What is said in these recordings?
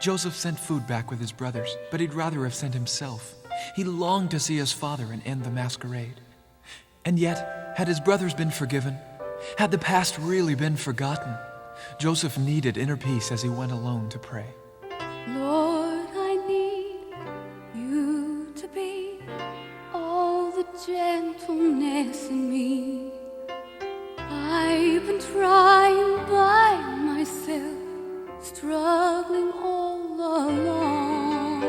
Joseph sent food back with his brothers, but he'd rather have sent himself. He longed to see his father and end the masquerade. And yet, had his brothers been forgiven? Had the past really been forgotten? Joseph needed inner peace as he went alone to pray. Lord, I need you to be all the gentleness in me. I've been trying by myself, struggling all along.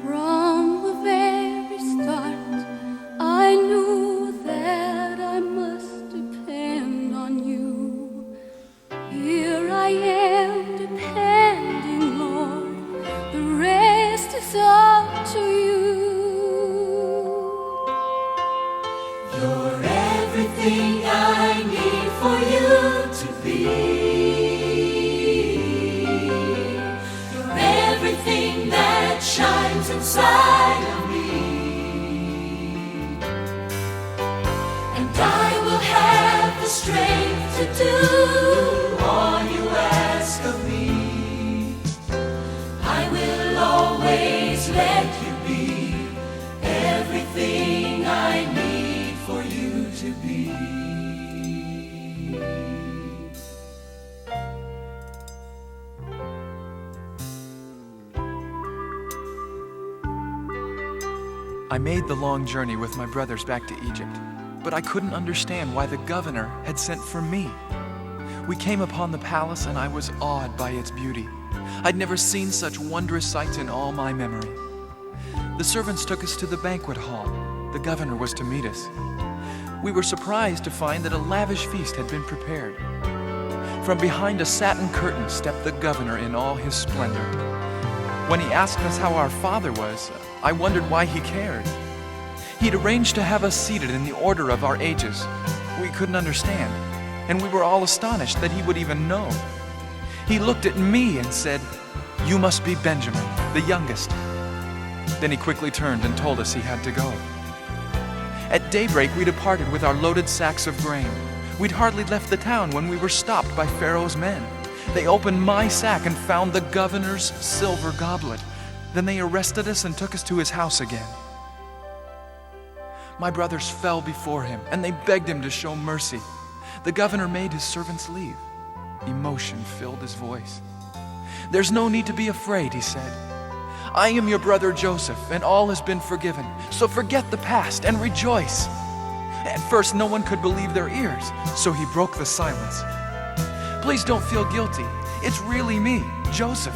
From the very start, I knew that I must depend on you. Here I am depending, Lord, the rest is up to you. You're everything I need for you to be. You're everything that shines inside of me. And I will have the strength to do all you ask of me. I will always let you be everything I need for you to be. I made the long journey with my brothers back to Egypt, but I couldn't understand why the governor had sent for me. We came upon the palace and I was awed by its beauty. I'd never seen such wondrous sights in all my memory. The servants took us to the banquet hall. The governor was to meet us. We were surprised to find that a lavish feast had been prepared. From behind a satin curtain stepped the governor in all his splendor. When he asked us how our father was, I wondered why he cared. He'd arranged to have us seated in the order of our ages. We couldn't understand, and we were all astonished that he would even know. He looked at me and said, "You must be Benjamin, the youngest." Then he quickly turned and told us he had to go. At daybreak, we departed with our loaded sacks of grain. We'd hardly left the town when we were stopped by Pharaoh's men. They opened my sack and found the governor's silver goblet. Then they arrested us and took us to his house again. My brothers fell before him, and they begged him to show mercy. The governor made his servants leave. Emotion filled his voice. "There's no need to be afraid," he said. "I am your brother Joseph, and all has been forgiven. So forget the past and rejoice." At first, no one could believe their ears, so he broke the silence. "Please don't feel guilty. It's really me, Joseph.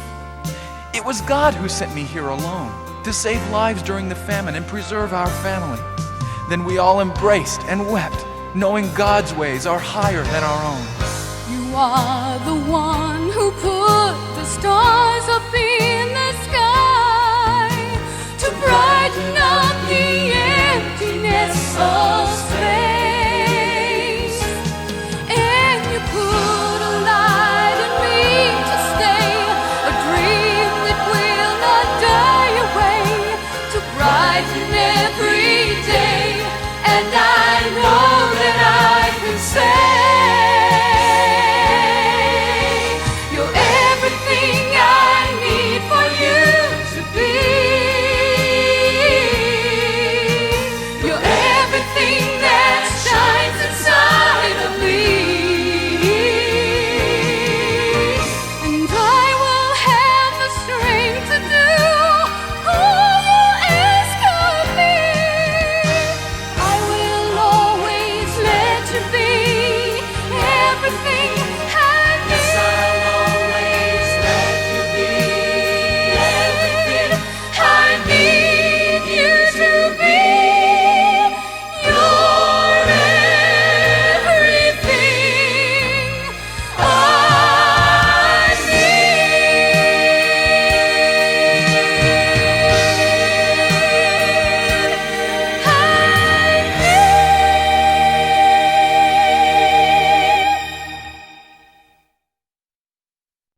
It was God who sent me here alone, to save lives during the famine and preserve our family." Then we all embraced and wept, knowing God's ways are higher than our own. You are the one who